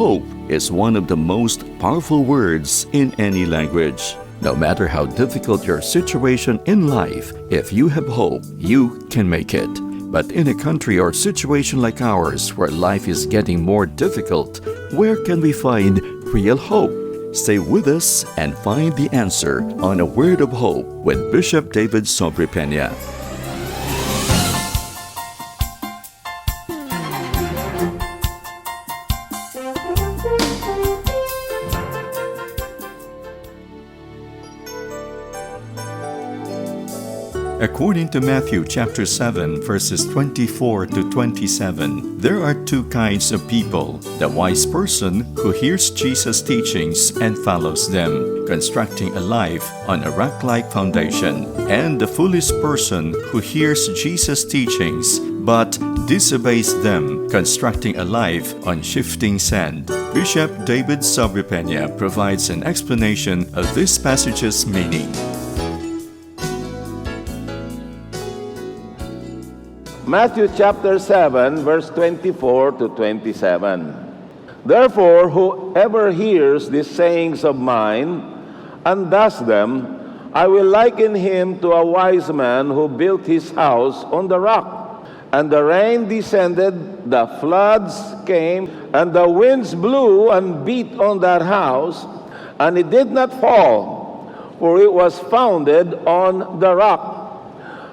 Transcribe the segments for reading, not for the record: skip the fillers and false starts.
hope is one of the most powerful words in any language. No matter how difficult your situation in life, if you have hope, you can make it. But in a country or situation like ours where life is getting more difficult, where can we find real hope? Stay with us and find the answer on A Word of Hope with Bishop David Sobrepeña. According to Matthew chapter 7, verses 24 to 27, there are two kinds of people: the wise person who hears Jesus' teachings and follows them, constructing a life on a rock-like foundation, and the foolish person who hears Jesus' teachings but disobeys them, constructing a life on shifting sand. Bishop David Sobrepeña provides an explanation of this passage's meaning. Matthew chapter 7, verse 24 to 27. Therefore, whoever hears these sayings of mine and does them, I will liken him to a wise man who built his house on the rock. And the rain descended, the floods came, and the winds blew and beat on that house, and it did not fall, for it was founded on the rock.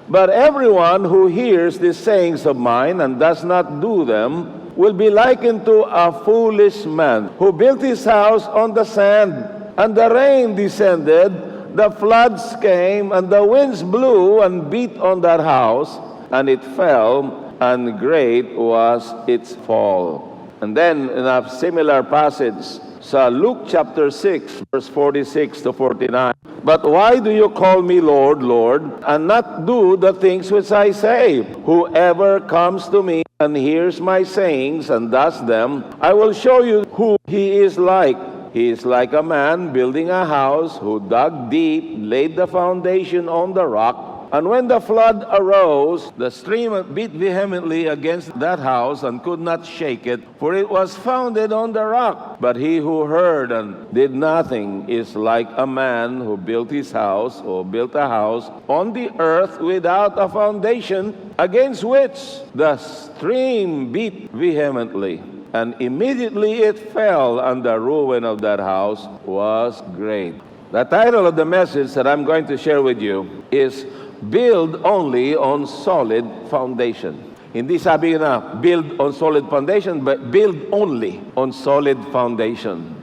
But everyone who hears these sayings of mine and does not do them will be likened to a foolish man who built his house on the sand. And the rain descended, the floods came, and the winds blew and beat on that house, and it fell, and great was its fall. And then in a similar passage, sa Luke chapter 6, verse 46 to 49, But why do you call me Lord, Lord, and not do the things which I say? Whoever comes to me and hears my sayings and does them, I will show you who he is like. He is like a man building a house who dug deep, laid the foundation on the rock. And when the flood arose, the stream beat vehemently against that house and could not shake it, for it was founded on the rock. But he who heard and did nothing is like a man who built his house, or built a house on the earth without a foundation, against which the stream beat vehemently. And immediately it fell, and the ruin of that house was great. The title of the message that I'm going to share with you is Build Only on Solid Foundation. Hindi sabi na build on solid foundation, but build only on solid foundation.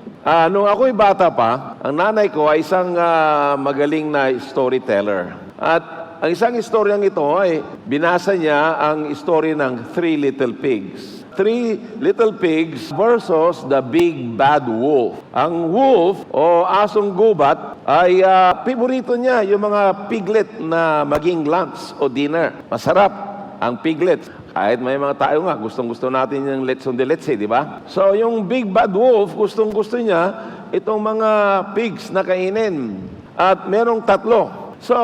Nung ako'y bata pa, ang nanay ko ay isang magaling na storyteller. At ang isang istoryang ito ay binasa niya ang story ng Three Little Pigs. Three Little Pigs versus the Big Bad Wolf. Ang wolf o asong gubat ay paborito niya yung mga piglet na maging lunch o dinner. Masarap ang piglet. Kahit may mga tayo nga, gustong-gusto natin yung let's on the let's di ba? So yung Big Bad Wolf, gustong-gusto niya itong mga pigs na kainin. At merong tatlo. So,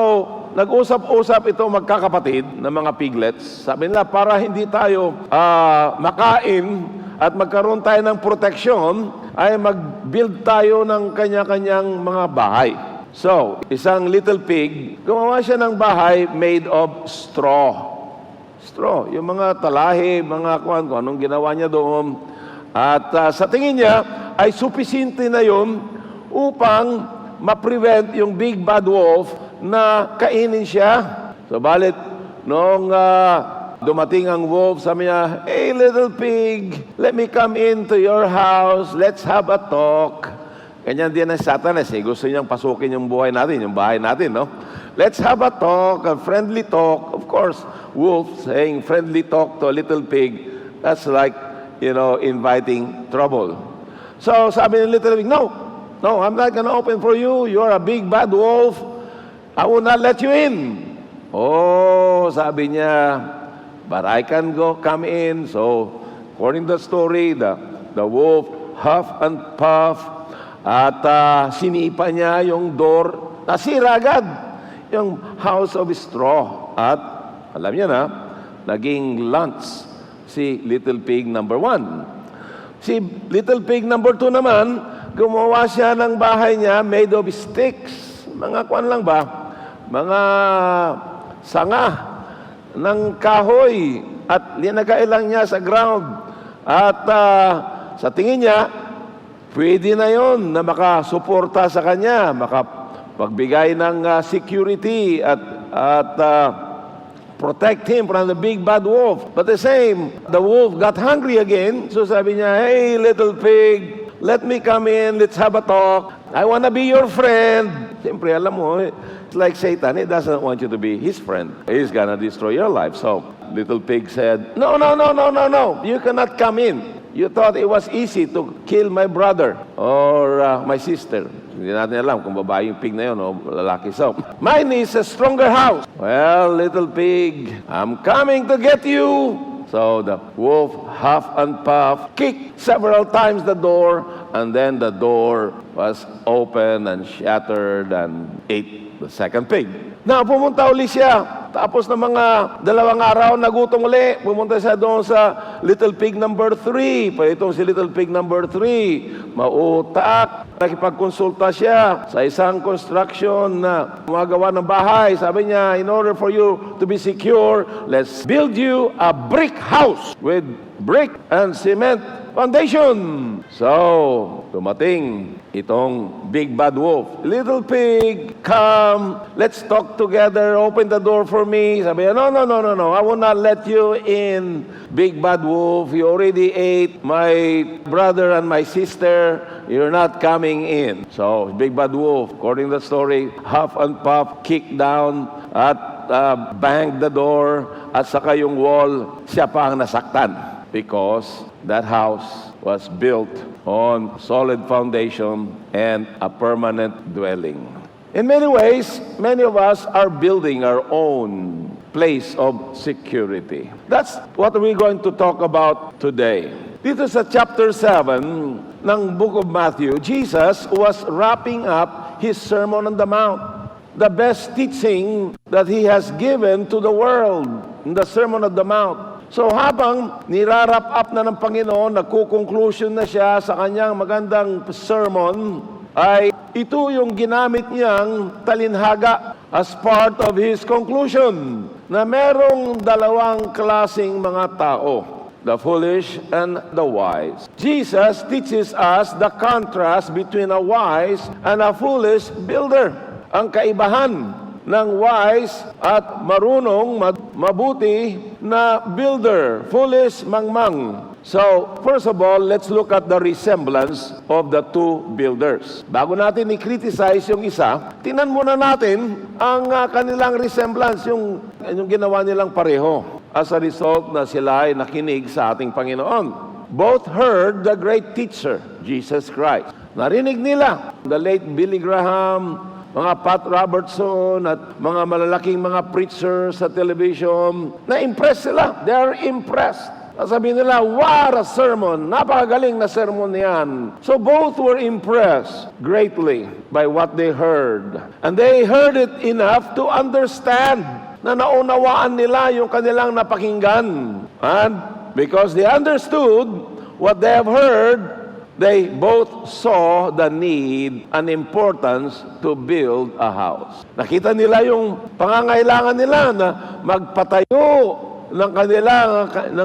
nag-usap-usap ito magkakapatid ng mga piglets. Sabi nila, para hindi tayo makain at magkaroon tayo ng proteksyon, ay mag-build tayo ng kanya-kanyang mga bahay. So, isang little pig, gumawa siya ng bahay made of straw. Straw, yung mga talahi, mga kung anong ginawa niya doon. At sa tingin niya, ay supisinte na yun upang ma-prevent yung Big Bad Wolf na kainin siya. So, balit, nung dumating ang wolf, sabi niya, Hey, little pig, let me come into your house. Let's have a talk. Ganyan din ang Satanas. Gusto niyang pasukin yung buhay natin, yung bahay natin, no? Let's have a talk, a friendly talk. Of course, wolf saying friendly talk to a little pig, that's like, inviting trouble. So, sabi ng little pig, No, I'm not gonna open for you. You're a big bad wolf. I will not let you in. Oh, sabi niya, but I can come in. So, according to the story, the wolf huff and puff at sinipa niya yung door. Nasira agad yung house of straw. At alam niya na, naging lunch si Little Pig number 1. Si little pig number 2 naman, gumawa siya ng bahay niya made of sticks. Mga kuwan lang ba? Mga sanga ng kahoy at linagay lang niya sa ground. At sa tingin niya, pwede na yon na makasuporta sa kanya, makapagbigay ng security at protect him from the big bad wolf. But the wolf got hungry again. So sabi niya, hey, little pig, let me come in, let's have a talk. I want to be your friend. Siyempre, alam mo, it's like Satan. He doesn't want you to be his friend. He's gonna destroy your life. So, little pig said, no, you cannot come in. You thought it was easy to kill my brother or my sister. Hindi natin alam kung babae yung pig na yun o lalaki. So, mine is a stronger house. Well, little pig, I'm coming to get you. So the wolf, huff and puff, kicked several times the door, and then the door was open and shattered and ate the second pig. Na pumunta uli siya. Tapos na mga 2 araw, nagutom uli. Pumunta siya doon sa little pig number 3. Pa itong si little pig number 3, mautak. Nakipagkonsulta siya sa isang construction na gumagawa ng bahay. Sabi niya, in order for you to be secure, let's build you a brick house with brick and cement foundation. So, dumating itong big bad wolf. Little pig, come, let's talk together, open the door for me. Sabi niya, no, I will not let you in, big bad wolf. You already ate my brother and my sister. You're not coming in. So, big bad wolf, according to the story, huff and puff, kicked down at banged the door at saka yung wall, siya pa ang nasaktan because that house was built on solid foundation and a permanent dwelling. In many ways, many of us are building our own place of security. That's what we're going to talk about today. Dito sa chapter 7 ng book of Matthew, Jesus was wrapping up his Sermon on the Mount, the best teaching that he has given to the world in the Sermon on the Mount. So habang nirarap up na ng Panginoon, nagko-conclusion na siya sa kanyang magandang sermon, ay ito yung ginamit niyang talinhaga as part of his conclusion, na merong 2 klaseng mga tao, the foolish and the wise. Jesus teaches us the contrast between a wise and a foolish builder. Ang kaibahan ng wise at marunong mabuti na builder, foolish mangmang. So, first of all, let's look at the resemblance of the two builders. Bago natin i-criticize yung isa, tingnan muna natin ang kanilang resemblance, yung ginawa nilang pareho. As a result na sila ay nakinig sa ating Panginoon. Both heard the great teacher, Jesus Christ. Narinig nila, the late Billy Graham, mga Pat Robertson at mga malalaking mga preachers sa television, na-impress sila. They are impressed. Sabi nila, what a sermon! Napakagaling na sermon yan. So both were impressed greatly by what they heard. And they heard it enough to understand na naunawaan nila yung kanilang napakinggan. And because they understood what they have heard, they both saw the need and importance to build a house. Nakita nila yung pangangailangan nila na magpatayo ng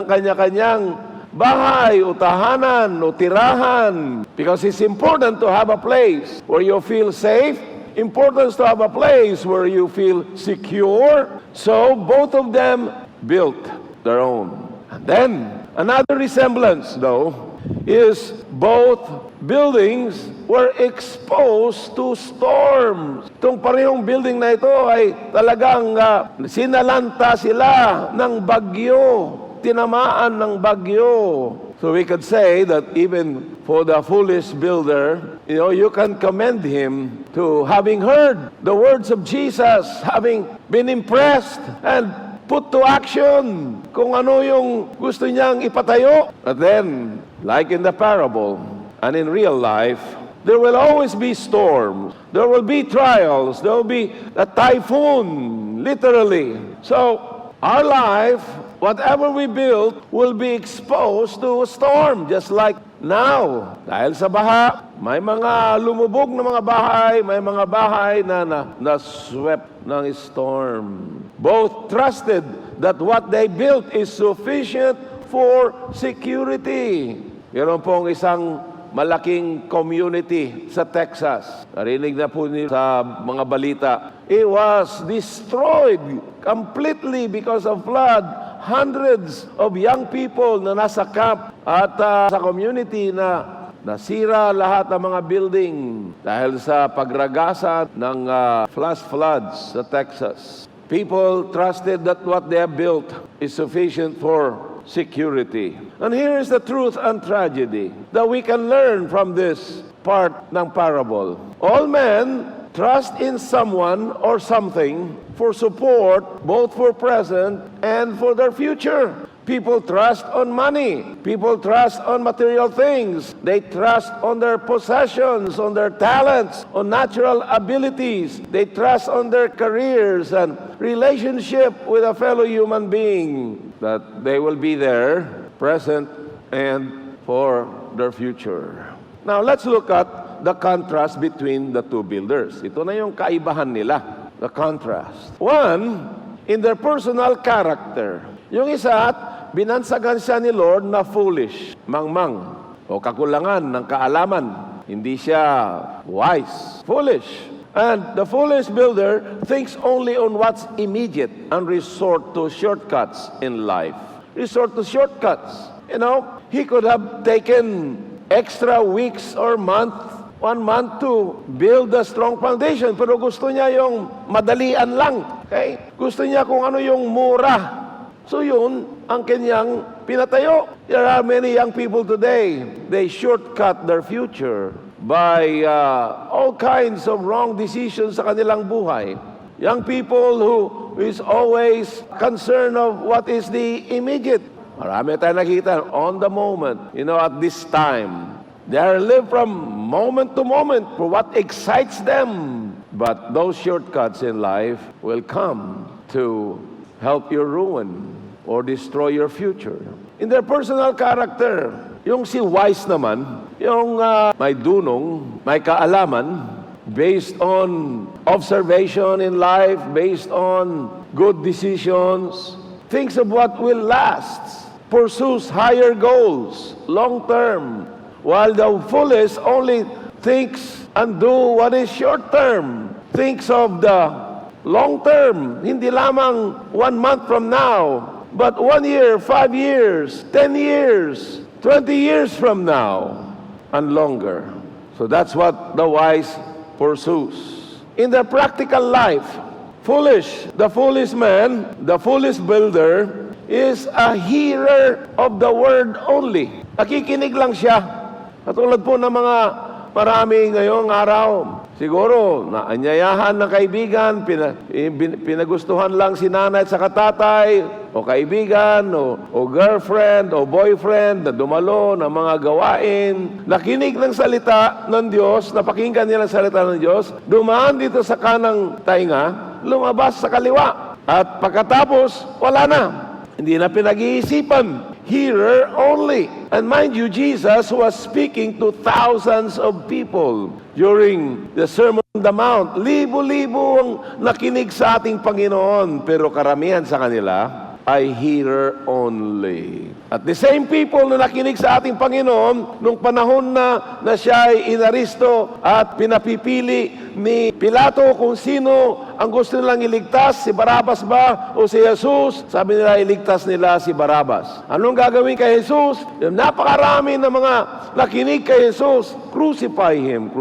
kanya-kanyang bahay o tahanan o tirahan. Because it's important to have a place where you feel safe, important to have a place where you feel secure. So both of them built their own. And then, another resemblance though, is both buildings were exposed to storms. Itong parehong building na ito ay talagang sinalanta sila ng bagyo, tinamaan ng bagyo. So we could say that even for the foolish builder, you can commend him to having heard the words of Jesus, having been impressed and put to action kung ano yung gusto niyang ipatayo. But then, like in the parable and in real life, there will always be storms. There will be trials. There will be a typhoon, literally. So, our life, whatever we build, will be exposed to a storm, just like Now, dahil sa baha, may mga lumubog na mga bahay, may mga bahay na swept ng storm. Both trusted that what they built is sufficient for security. Meron pong isang malaking community sa Texas. Narinig na po niyo sa mga balita. It was destroyed completely because of flood. Hundreds of young people na nasa camp at sa community na nasira lahat ng mga building dahil sa pagragasa ng flash floods sa Texas. People trusted that what they have built is sufficient for security. And here is the truth and tragedy that we can learn from this part ng parable. All men trust in someone or something for support, both for present and for their future. People trust on money. People trust on material things. They trust on their possessions, on their talents, on natural abilities. They trust on their careers and relationship with a fellow human being, that they will be there, present, and for their future. Now, let's look at the contrast between the two builders. Ito na yung kaibahan nila, the contrast. One, in their personal character. Yung isa, binansagan siya ni Lord na foolish, mangmang, o kakulangan ng kaalaman. Hindi siya wise, foolish. And the foolish builder thinks only on what's immediate and resort to shortcuts in life. Resort to shortcuts. You know, he could have taken extra weeks or one month to build a strong foundation. Pero gusto niya yung madalian lang. Okay? Gusto niya kung ano yung mura. So yun ang kanyang pinatayo. There are many young people today, they shortcut their future by all kinds of wrong decisions sa kanilang buhay. Young people who is always concerned of what is the immediate. Marami tayo nakita on the moment, at this time. They are live from moment to moment for what excites them. But those shortcuts in life will come to help you ruin or destroy your future. In their personal character, yung si wise naman, yung may dunong, may kaalaman, based on observation in life, based on good decisions, thinks of what will last, pursues higher goals, long term, while the foolish only thinks and do what is short term, thinks of the long term, hindi lamang 1 month from now, but 1 year, 5 years, 10 years, 20 years from now, and longer. So that's what the wise pursues. In their practical life, the foolish man, the foolish builder, is a hearer of the word only. Nakikinig lang siya. Katulad po ng mga marami ngayong araw. Siguro, naanyayahan ng kaibigan, pinagustuhan lang si nanay at sa katatay, o kaibigan, o girlfriend, o boyfriend, na dumalo ng mga gawain, nakinig ng salita ng Diyos, napakinggan nila ang salita ng Diyos, dumaan dito sa kanang tainga, lumabas sa kaliwa. At pagkatapos, wala na. Hindi na pinag-iisipan. Hearer only. And mind you, Jesus was speaking to thousands of people during the Sermon on the Mount. Libo-libo ang nakinig sa ating Panginoon, pero karamihan sa kanila ay hearer only. At the same people na nakinig sa ating Panginoon, nung panahon na siya ay inaristo at pinapipili ni Pilato kung sino ang gusto nilang iligtas, si Barabas ba o si Jesus, sabi nila iligtas nila si Barabas. Anong gagawin kay Jesus? Yung napakarami ng mga nakinig kay Jesus, crucify him,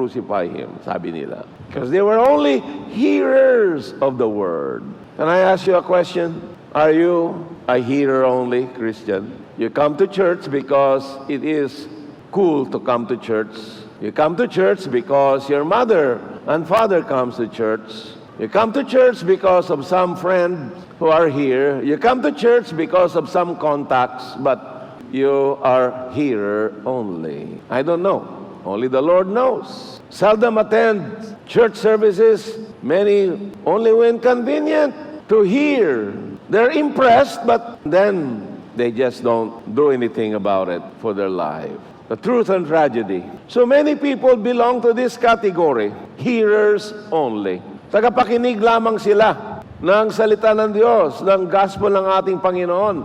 sabi nila. Because they were only hearers of the word. Can I ask you a question? Are you a hearer only Christian? You come to church because it is cool to come to church. You come to church because your mother and father comes to church. You come to church because of some friends who are here. You come to church because of some contacts, but you are hearer only. I don't know. Only the Lord knows. Seldom attend church services, many only when convenient to hear. They're impressed, but then They just don't do anything about it for their life. The truth and tragedy. So many people belong to this category, hearers only. Tagapakinig lamang sila ng salita ng Diyos, ng gospel ng ating Panginoon.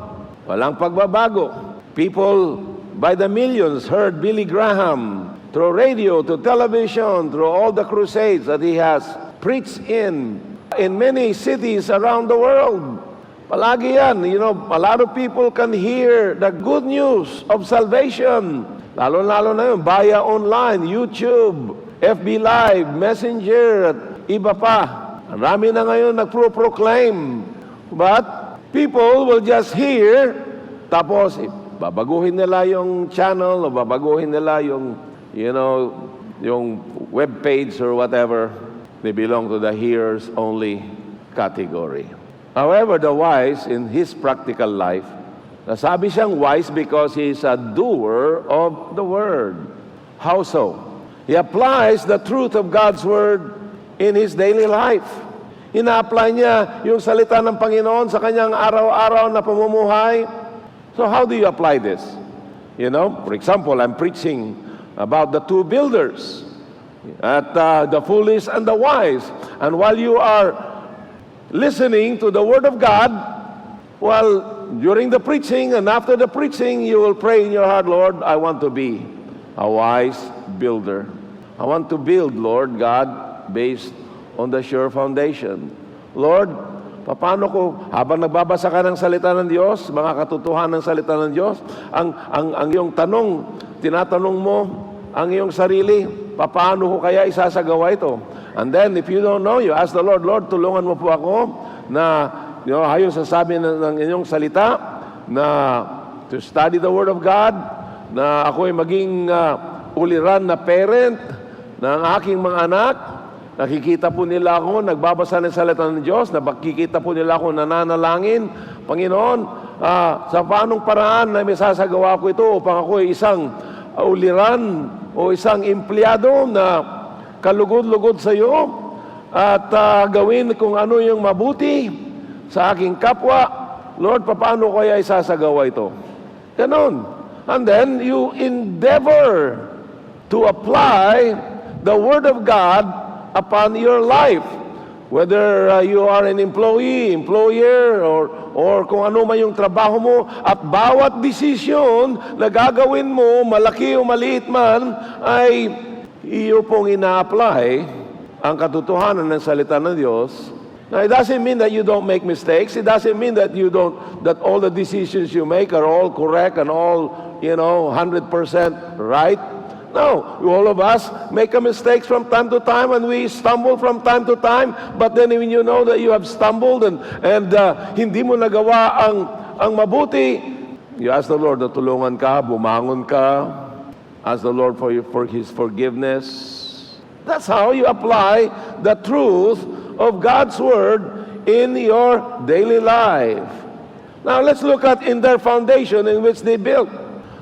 Walang pagbabago. People by the millions heard Billy Graham through radio, to television, through all the crusades that he has preached in many cities around the world. Palagi yan. A lot of people can hear the good news of salvation. Lalo-lalo na yun, via online, YouTube, FB Live, Messenger, at iba pa. Marami na ngayon nagpro-proclaim. But people will just hear, tapos babaguhin nila yung channel, o babaguhin nila yung web page or whatever. They belong to the hearers only category. However, the wise in his practical life, nasabi siyang wise because he is a doer of the word. How so? He applies the truth of God's word in his daily life. Ina-apply niya yung salita ng Panginoon sa kanyang araw-araw na pamumuhay. So how do you apply this? For example, I'm preaching about the two builders, at the foolish and the wise. And while you are listening to the Word of God, during the preaching and after the preaching, you will pray in your heart, Lord, I want to be a wise builder. I want to build, Lord God, based on the sure foundation. Lord, paano ko, habang nagbabasa ka ng salita ng Diyos, mga katotohanan ng salita ng Diyos, ang iyong tanong, tinatanong mo ang iyong sarili, paano ko kaya isasagawa ito? And then, if you don't know, you ask the Lord, Lord, tulungan mo po ako na, ayon sa sabi ng inyong salita, na to study the Word of God, na ako'y maging uliran na parent ng aking mga anak. Nakikita po nila ako, nagbabasa ng salita ng Diyos, nakikita po nila ako nananalangin. Panginoon, sa paanong paraan na may sasagawa ko ito upang ako ay isang uliran o isang empleyado na kalugod-lugod sa iyo at gawin kung ano yung mabuti sa aking kapwa. Lord, paano ko kaya isasagawa ito? Ganon. And then you endeavor to apply the Word of God upon your life. Whether you are an employee, employer, or kung ano man yung trabaho mo, at bawat desisyon na gagawin mo, malaki o maliit man, ay iyo pong ina-apply ang katotohanan ng salita ng Diyos. Now, it doesn't mean that you don't make mistakes. It doesn't mean that that all the decisions you make are all correct and all, 100% right. No, all of us make a mistakes from time to time, and we stumble from time to time. But then when you know that you have stumbled and hindi mo nagawa ang mabuti, you ask the Lord na tulungan ka, bumangon ka, ask the Lord for His forgiveness. That's how you apply the truth of God's Word in your daily life. Now let's look at in their foundation in which they built.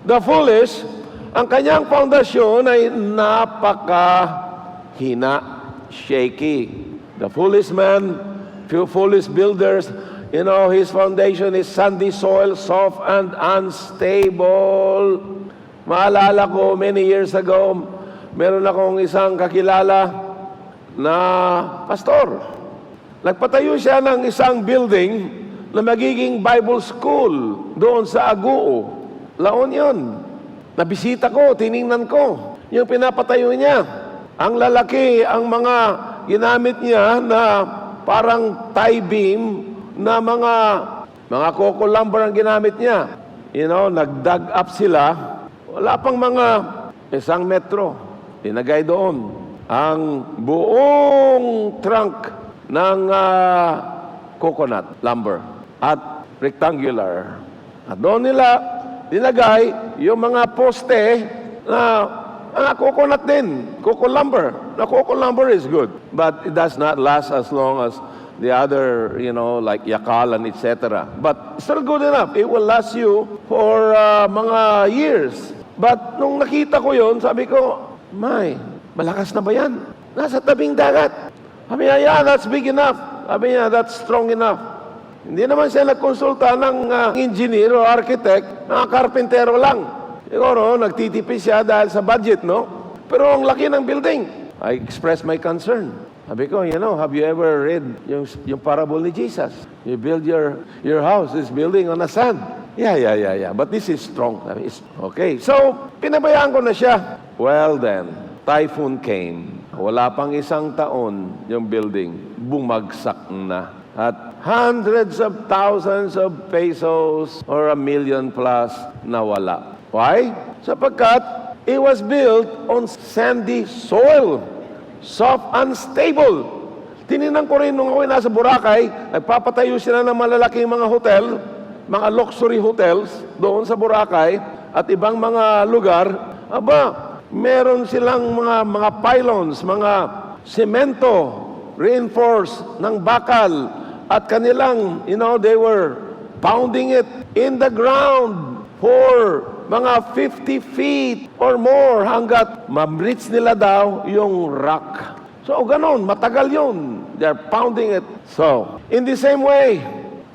The foolish, ang kanyang foundation ay napakahina, shaky. The foolish man, foolish builders, his foundation is sandy soil, soft and unstable. Maalala ko, many years ago, meron akong isang kakilala na pastor. Nagpatayo siya ng isang building na magiging Bible school doon sa Aguo, La Union. Nabisita ko, tiningnan ko yung pinapatayo niya. Ang lalaki, ang mga ginamit niya na parang tie beam na mga coco lumber ang ginamit niya. Nag-dug up sila. Wala pang mga 1 metro. Tinagay doon ang buong trunk ng coconut lumber at rectangular. At doon nila dinagay yung mga poste na coconut din, coco lumber. Na coco lumber is good, but it does not last as long as the other, like yakal and etc. But still good enough. It will last you for mga years. But nung nakita ko yon, sabi ko, malakas na ba yan? Nasa tabing dagat. Sabi niya, yeah, that's big enough. Sabi niya, that's strong enough. Hindi naman siya nagkonsulta ng engineer o architect, mga karpentero lang. Siguro, nagtitipis siya dahil sa budget, no? Pero ang laki ng building. I expressed my concern. Sabi ko, have you ever read yung parable ni Jesus? You build your house, this building on a sand. Yeah. But this is strong. Okay. So, pinabayaan ko na siya. Well then, typhoon came. Wala pang isang taon yung building. Bumagsak na. At hundreds of thousands of pesos or 1 million plus nawala. Why? Sapagkat it was built on sandy soil. Soft, unstable. Tinignan ko rin nung ako nasa Boracay, nagpapatayo sila ng malalaking mga hotel, mga luxury hotels doon sa Boracay at ibang mga lugar. Aba, meron silang mga pylons, mga semento, reinforced ng bakal at kanilang, they were pounding it in the ground for mga 50 feet or more hanggat ma-reach nila daw yung rock. So, ganon, matagal yun. They're pounding it. So, in the same way,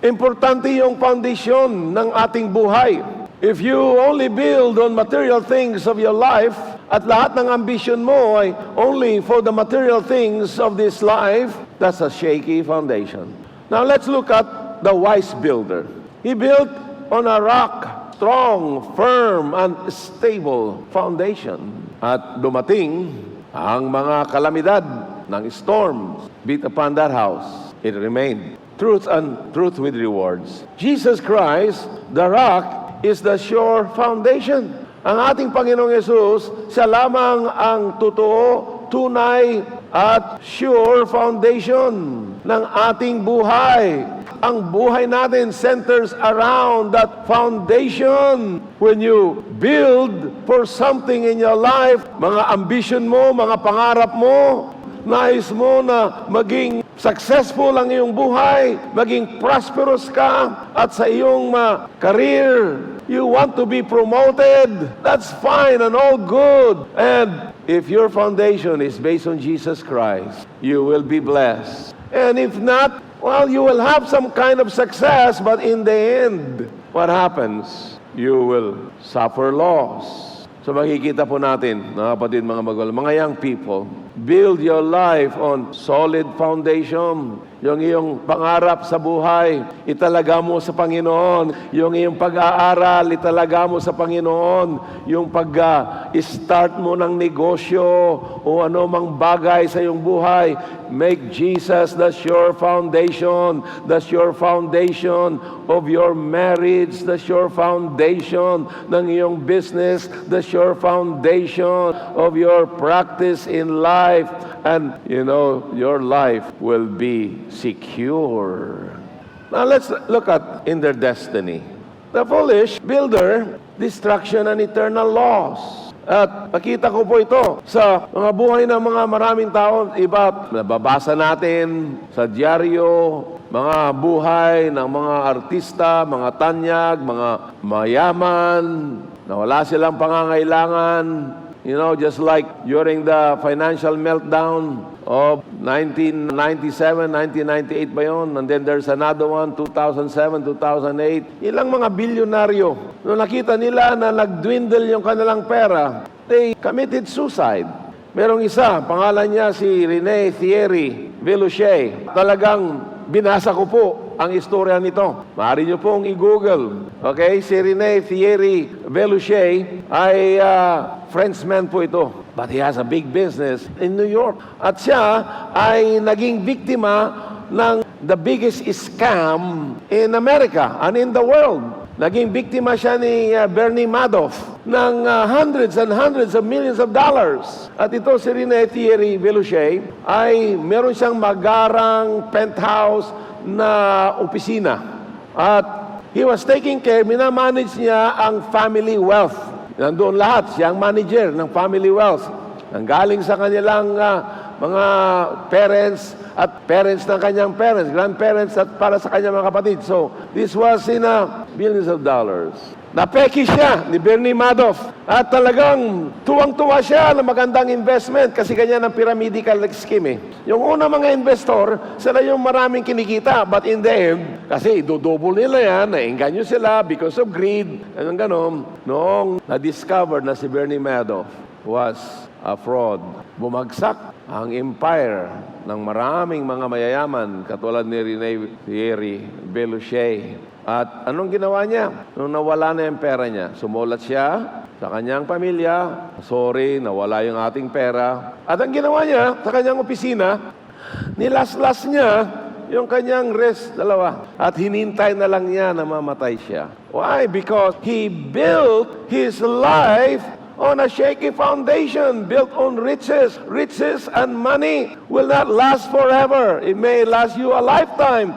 importante yung foundation ng ating buhay. If you only build on material things of your life, at lahat ng ambition mo ay only for the material things of this life, that's a shaky foundation. Now, let's look at the wise builder. He built on a rock, strong, firm, and stable foundation. At dumating ang mga kalamidad ng storms beat upon that house. It remained. Truth and truth with rewards. Jesus Christ, the rock, is the sure foundation. Ang ating Panginoong Yesus, siya lamang ang totoo, tunay, at sure foundation ng ating buhay. Ang buhay natin centers around that foundation. When you build for something in your life, mga ambition mo, mga pangarap mo, nais mo na maging successful ang iyong buhay, maging prosperous ka, at sa iyong career, you want to be promoted, that's fine and all good. And if your foundation is based on Jesus Christ, you will be blessed. And if not, well, you will have some kind of success, but in the end, what happens? You will suffer loss. So makikita po natin, mga kapatid, mga magulang, mga young people, build your life on solid foundation. Yung iyong pangarap sa buhay, italaga mo sa Panginoon. Yung iyong pag-aaral, italaga mo sa Panginoon. Yung pag-start mo ng negosyo o ano mang bagay sa iyong buhay, make Jesus the sure foundation of your marriage, the sure foundation ng iyong business, the sure foundation of your practice in life, and your life will be secure. Now let's look at in their destiny. The foolish builder, destruction and eternal loss. At nakita ko po ito sa mga buhay ng mga maraming tao. Iba, nababasa natin sa dyaryo, mga buhay ng mga artista, mga tanyag, mga mayaman, na wala silang pangangailangan. Just like during the financial meltdown of 1997, 1998 ba yun? And then there's another one, 2007, 2008. Ilang mga bilyonaryo, nung nakita nila na nag-dwindle yung kanilang pera, they committed suicide. Merong isa, pangalan niya si Rene Thierry Velouche. Talagang binasa ko po ang istorya nito. Maaari niyo pong i-google. Okay? Si Rene Thierry Velouche ay Frenchman po ito. But he has a big business in New York. At siya ay naging biktima ng the biggest scam in America and in the world. Naging biktima siya ni Bernie Madoff ng hundreds and hundreds of millions of dollars. At ito si Rene Thierry Velouche ay meron siyang magarang penthouse na opisina. At he was taking care, minamanage niya ang family wealth. Nandoon lahat, siya ang manager ng family wealth. Nanggaling sa kanilang mga parents at parents ng kanyang parents, grandparents at para sa kanyang mga kapatid. So, this was in billions of dollars. Napeki siya ni Bernie Madoff. At talagang tuwang-tuwa siya na magandang investment kasi ganyan ang pyramidal scheme. Yung una mga investor, sila yung maraming kinikita. But in the end, kasi dudouble nila yan, naengganyo sila because of greed. Anong ganon. Noong na-discover na si Bernie Madoff was a fraud, bumagsak ang empire ng maraming mga mayayaman katulad ni Rene Thierry Beluchet. At anong ginawa niya? Nung nawala na yung pera niya, sumulat siya sa kanyang pamilya, sorry, nawala yung ating pera. At ang ginawa niya sa kanyang opisina, nilaslas niya yung kanyang dalawa. At hinintay na lang niya na mamatay siya. Why? Because he built his life on a shaky foundation, built on riches. Riches and money will not last forever. It may last you a lifetime.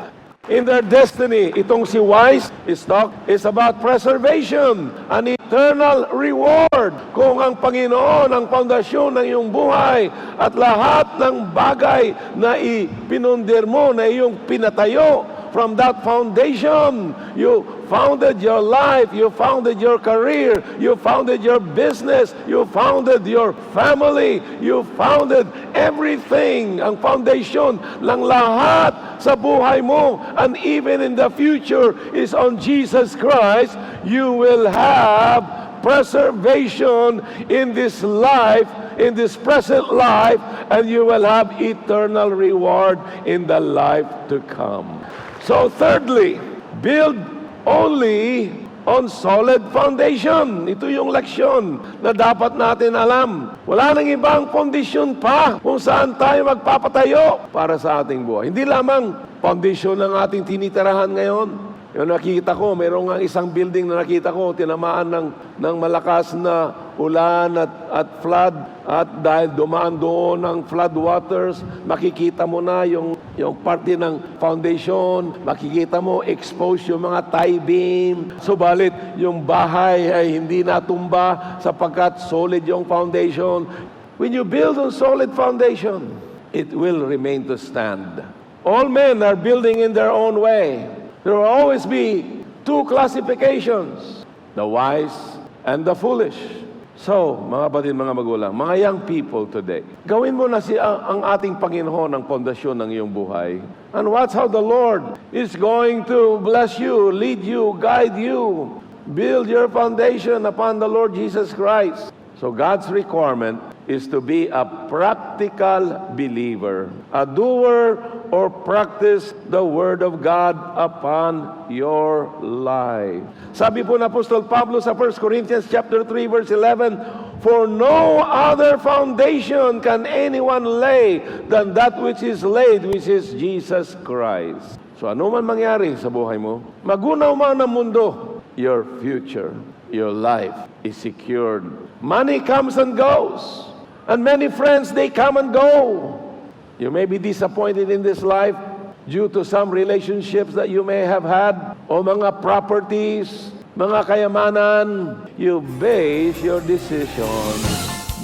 In their destiny, itong si Wise stock is about preservation, an eternal reward. Kung ang Panginoon ang pundasyon ng iyong buhay at lahat ng bagay na ipinundir mo, na iyong pinatayo, from that foundation, you founded your life, you founded your career, you founded your business, you founded your family, you founded everything. Ang foundation ng lahat sa buhay mo, and even in the future, is on Jesus Christ. You will have preservation in this life, in this present life, and you will have eternal reward in the life to come. So thirdly, build only on solid foundation. Ito yung leksyon na dapat natin alam. Wala nang ibang fondasyon pa kung saan tayo magpapatayo para sa ating buhay. Hindi lamang foundation ng ating tinitirahan ngayon. Yung nakita ko, mayroong nga isang building na nakita ko, tinamaan ng malakas na ulan at flood. At dahil dumaan doon ang flood waters, makikita mo na yung parte ng foundation, makikita mo exposed yung mga tie beam. Subalit, yung bahay ay hindi natumba sapagkat solid yung foundation. When you build on solid foundation, it will remain to stand. All men are building in their own way. There will always be two classifications, the wise and the foolish. So, mga batid, mga magulang, mga young people today, gawin mo na ang ating Panginoon ang pundasyon ng iyong buhay. And watch how the Lord is going to bless you, lead you, guide you. Build your foundation upon the Lord Jesus Christ. So God's requirement is to be a practical believer, a doer or practice the Word of God upon your life. Sabi po ng Apostol Pablo sa 1 Corinthians chapter 3 verse 11, "For no other foundation can anyone lay than that which is laid, which is Jesus Christ." So ano man mangyari sa buhay mo, magunaw man ang mundo, your future, your life is secured. Money comes and goes. And many friends, they come and go. You may be disappointed in this life due to some relationships that you may have had, o mga properties, mga kayamanan. You base your decision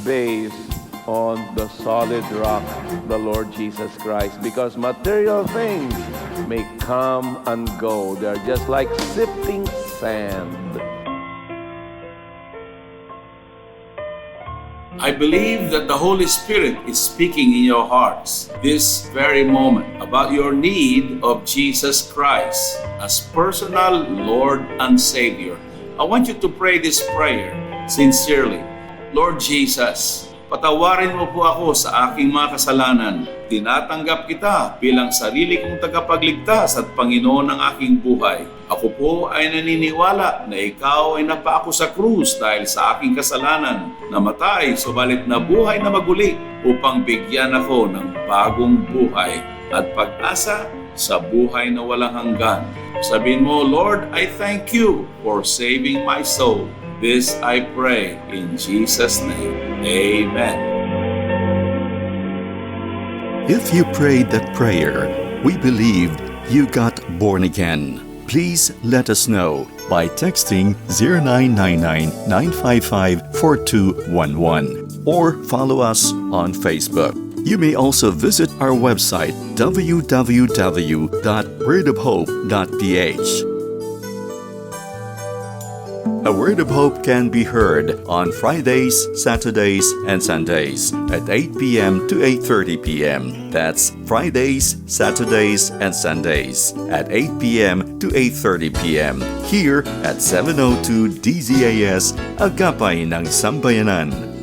based on the solid rock, the Lord Jesus Christ. Because material things may come and go. They are just like sifting sand. I believe that the Holy Spirit is speaking in your hearts this very moment about your need of Jesus Christ as personal Lord and Savior. I want you to pray this prayer sincerely. Lord Jesus, patawarin mo po ako sa aking mga kasalanan. Tinatanggap kita bilang sarili kong tagapagligtas at Panginoon ng aking buhay. Ako po ay naniniwala na ikaw ay napaako sa krus dahil sa aking kasalanan, namatay, subalit na buhay na maguli upang bigyan ako ng bagong buhay at pag-asa sa buhay na walang hanggan. Sabihin mo, Lord, I thank you for saving my soul. This I pray in Jesus' name. Amen. If you prayed that prayer, we believed you got born again. Please let us know by texting 0999-955-4211 or follow us on Facebook. You may also visit our website www.wordofhope.ph. A Word of Hope can be heard on Fridays, Saturdays, and Sundays at 8 p.m. to 8:30 p.m. That's Fridays, Saturdays, and Sundays at 8 p.m. to 8:30 p.m. here at 702 DZAS, Agapay ng Sambayanan.